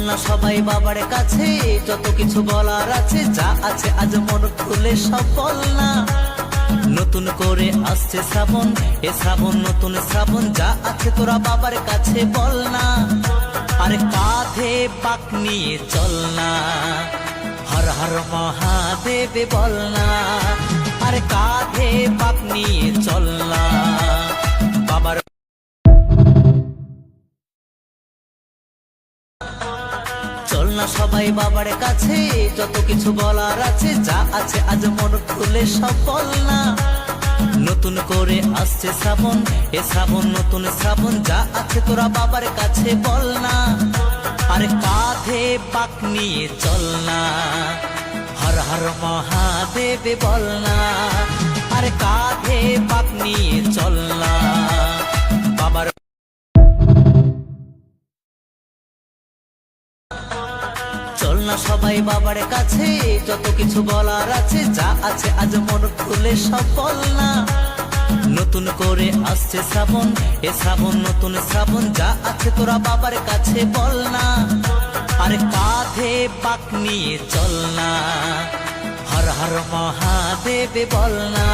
না সবাই বাবার কাছে, যত কিছু বলার আছে, যা আছে আজ মন খুলে সব বল না। নতুন করে আসছে শ্রাবণ, এ শ্রাবণ নতুন শ্রাবণ, যা আছে তোরা বাবার কাছে বল না। আরে কাঁধে পাক নিয়ে চল না, হর হর মহাদেব বল না। আরে কাঁধে পাক নিয়ে চল না বাবার। চল না সবাই বাবার কাছে, যত কিছু বলার আছে, যা আছে আজ মন খুলে সব বল না। নতুন করে আসছে শ্রাবণ, এ শ্রাবণ নতুন শ্রাবণ, যা আছে তোরা বাবার কাছে বল না। আরে কাঁধে পাক নিয়ে চল না, হর হর মহাদেব বল না। আরে কাঁধে পাক নিয়ে চল না বাবার। চল না সবাই বাবার কাছে, যত কিছু বলার আছে, যা আছে আজ মন খুলে সব বল না। নতুন করে আসছে শ্রাবণ, এ শ্রাবণ নতুন শ্রাবণ, যা আছে তোরা বাবার কাছে বল না। আরে কাঁধে পাক নিয়ে চল না, হর হর মহাদেব বল না।